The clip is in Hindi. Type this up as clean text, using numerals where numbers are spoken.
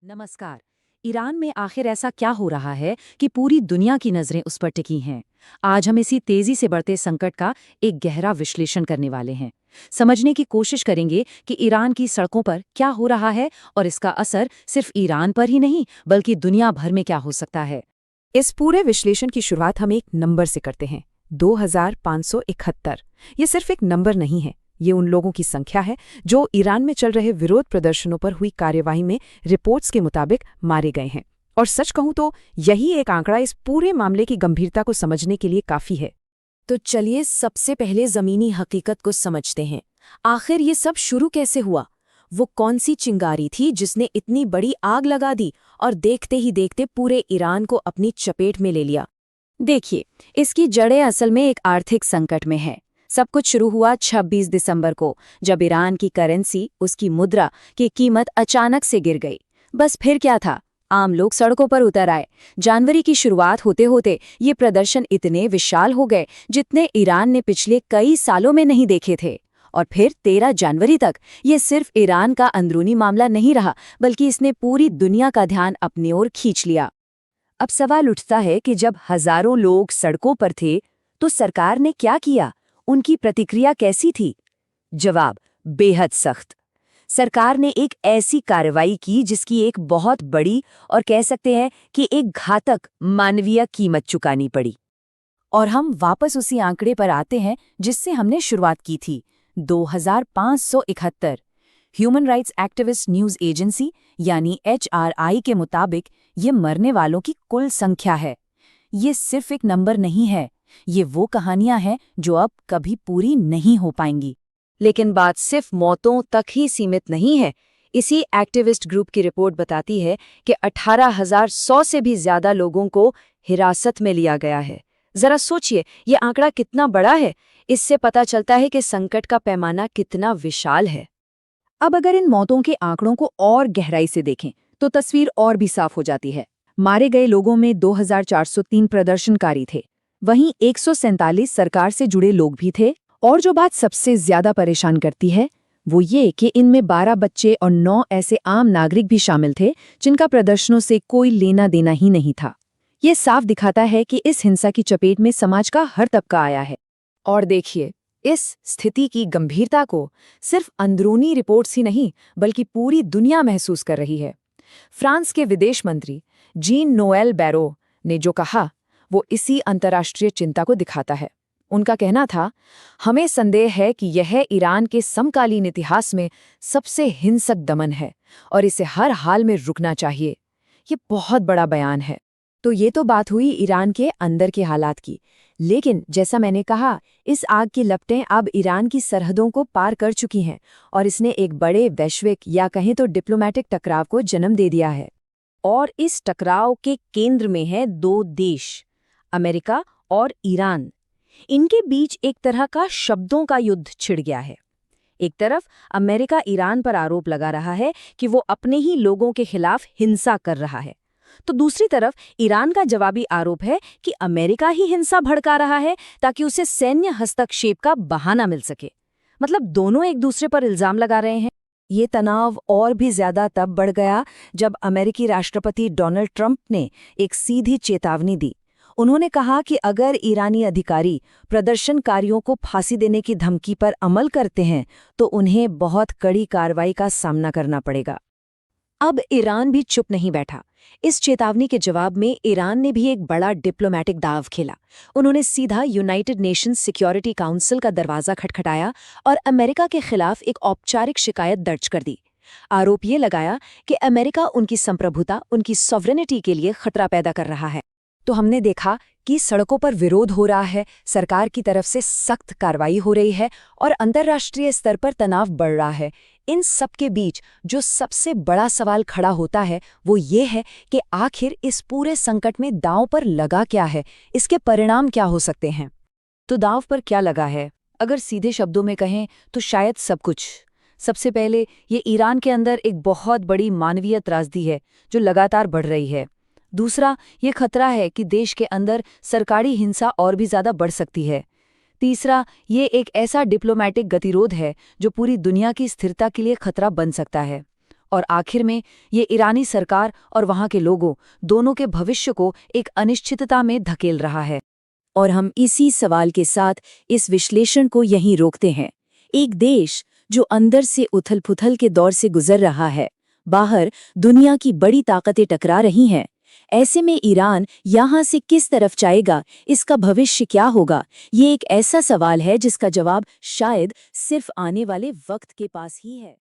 नमस्कार। ईरान में आखिर ऐसा क्या हो रहा है कि पूरी दुनिया की नजरें उस पर टिकी हैं? आज हम इसी तेजी से बढ़ते संकट का एक गहरा विश्लेषण करने वाले हैं। समझने की कोशिश करेंगे कि ईरान की सड़कों पर क्या हो रहा है और इसका असर सिर्फ ईरान पर ही नहीं बल्कि दुनिया भर में क्या हो सकता है। इस पूरे विश्लेषण की शुरुआत हम एक नंबर से करते हैं, 2571। ये सिर्फ एक नंबर नहीं है, ये उन लोगों की संख्या है जो ईरान में चल रहे विरोध प्रदर्शनों पर हुई कार्यवाही में रिपोर्ट्स के मुताबिक मारे गए हैं। और सच कहूं तो यही एक आंकड़ा इस पूरे मामले की गंभीरता को समझने के लिए काफी है। तो चलिए सबसे पहले जमीनी हकीकत को समझते हैं। आखिर ये सब शुरू कैसे हुआ? वो कौन सी चिंगारी थी जिसने इतनी बड़ी आग लगा दी और देखते ही देखते पूरे ईरान को अपनी चपेट में ले लिया? देखिए, इसकी जड़ें असल में एक आर्थिक संकट में है। सब कुछ शुरू हुआ 26 दिसंबर को, जब ईरान की करेंसी, उसकी मुद्रा की कीमत अचानक से गिर गई। बस फिर क्या था, आम लोग सड़कों पर उतर आए। जनवरी की शुरुआत होते होते ये प्रदर्शन इतने विशाल हो गए जितने ईरान ने पिछले कई सालों में नहीं देखे थे। और फिर 13 जनवरी तक ये सिर्फ ईरान का अंदरूनी मामला नहीं रहा, बल्कि इसने पूरी दुनिया का ध्यान अपनी ओर खींच लिया। अब सवाल उठता है कि जब हजारों लोग सड़कों पर थे तो सरकार ने क्या किया? उनकी प्रतिक्रिया कैसी थी? जवाब बेहद सख्त। सरकार ने एक ऐसी कार्रवाई की जिसकी एक बहुत बड़ी और कह सकते हैं कि एक घातक मानवीय कीमत चुकानी पड़ी। और हम वापस उसी आंकड़े पर आते हैं जिससे हमने शुरुआत की थी, 2571। Human rights activist news agency यानी HRI के मुताबिक ये मरने वालों की कुल संख्या है। ये सिर्फ एक नंबर नहीं है, ये वो कहानियां हैं जो अब कभी पूरी नहीं हो पाएंगी। लेकिन बात सिर्फ मौतों तक ही सीमित नहीं है। इसी एक्टिविस्ट ग्रुप की रिपोर्ट बताती है कि 18,100 से भी ज्यादा लोगों को हिरासत में लिया गया है। जरा सोचिए, ये आंकड़ा कितना बड़ा है। इससे पता चलता है कि संकट का पैमाना कितना विशाल है। अब अगर इन मौतों के आंकड़ों को और गहराई से देखें तो तस्वीर और भी साफ हो जाती है। मारे गए लोगों में 2403 प्रदर्शनकारी थे, वहीं 147 सरकार से जुड़े लोग भी थे। और जो बात सबसे ज्यादा परेशान करती है वो ये कि इनमें 12 बच्चे और 9 ऐसे आम नागरिक भी शामिल थे जिनका प्रदर्शनों से कोई लेना देना ही नहीं था। ये साफ दिखाता है कि इस हिंसा की चपेट में समाज का हर तबका आया है। और देखिए, इस स्थिति की गंभीरता को सिर्फ अंदरूनी रिपोर्ट्स ही नहीं बल्कि पूरी दुनिया महसूस कर रही है। फ्रांस के विदेश मंत्री जीन नोएल बैरो ने जो कहा वो इसी अंतर्राष्ट्रीय चिंता को दिखाता है। उनका कहना था, हमें संदेह है कि यह ईरान के समकालीन इतिहास में सबसे हिंसक दमन है और इसे हर हाल में रुकना चाहिए। ये बहुत बड़ा बयान है। तो ये तो बात हुई ईरान के अंदर के हालात की, लेकिन जैसा मैंने कहा, इस आग की लपटें अब ईरान की सरहदों को पार कर चुकी हैं और इसने एक बड़े वैश्विक या कहें तो डिप्लोमैटिक टकराव को जन्म दे दिया है। और इस टकराव के केंद्र में है दो देश, अमेरिका और ईरान। इनके बीच एक तरह का शब्दों का युद्ध छिड़ गया है। एक तरफ अमेरिका ईरान पर आरोप लगा रहा है कि वो अपने ही लोगों के खिलाफ हिंसा कर रहा है, तो दूसरी तरफ ईरान का जवाबी आरोप है कि अमेरिका ही हिंसा भड़का रहा है ताकि उसे सैन्य हस्तक्षेप का बहाना मिल सके। मतलब दोनों एक दूसरे पर इल्जाम लगा रहे हैं। ये तनाव और भी ज्यादा तब बढ़ गया जब अमेरिकी राष्ट्रपति डोनाल्ड ट्रंप ने एक सीधी चेतावनी दी। उन्होंने कहा कि अगर ईरानी अधिकारी प्रदर्शनकारियों को फांसी देने की धमकी पर अमल करते हैं तो उन्हें बहुत कड़ी कार्रवाई का सामना करना पड़ेगा। अब ईरान भी चुप नहीं बैठा। इस चेतावनी के जवाब में ईरान ने भी एक बड़ा डिप्लोमैटिक दाव खेला। उन्होंने सीधा यूनाइटेड नेशंस सिक्योरिटी काउंसिल का दरवाजा खटखटाया और अमेरिका के खिलाफ एक औपचारिक शिकायत दर्ज कर दी। आरोप ये लगाया कि अमेरिका उनकी संप्रभुता, उनकी सॉवरेनिटी के लिए खतरा पैदा कर रहा है। तो हमने देखा कि सड़कों पर विरोध हो रहा है, सरकार की तरफ से सख्त कार्रवाई हो रही है और अंतर्राष्ट्रीय स्तर पर तनाव बढ़ रहा है। इन सब के बीच जो सबसे बड़ा सवाल खड़ा होता है वो ये है कि आखिर इस पूरे संकट में दांव पर लगा क्या है, इसके परिणाम क्या हो सकते हैं। तो दांव पर क्या लगा है? अगर सीधे शब्दों में कहें तो शायद सब कुछ। सबसे पहले ये ईरान के अंदर एक बहुत बड़ी मानवीय त्रासदी है जो लगातार बढ़ रही है। दूसरा, ये खतरा है कि देश के अंदर सरकारी हिंसा और भी ज्यादा बढ़ सकती है। तीसरा, ये एक ऐसा डिप्लोमैटिक गतिरोध है जो पूरी दुनिया की स्थिरता के लिए खतरा बन सकता है। और आखिर में ये ईरानी सरकार और वहाँ के लोगों दोनों के भविष्य को एक अनिश्चितता में धकेल रहा है। और हम इसी सवाल के साथ इस विश्लेषण को यहीं रोकते हैं। एक देश जो अंदर से उथल-पुथल के दौर से गुजर रहा है, बाहर दुनिया की बड़ी ताकतें टकरा रही हैं। ऐसे में ईरान यहाँ से किस तरफ जाएगा, इसका भविष्य क्या होगा, ये एक ऐसा सवाल है जिसका जवाब शायद सिर्फ आने वाले वक्त के पास ही है।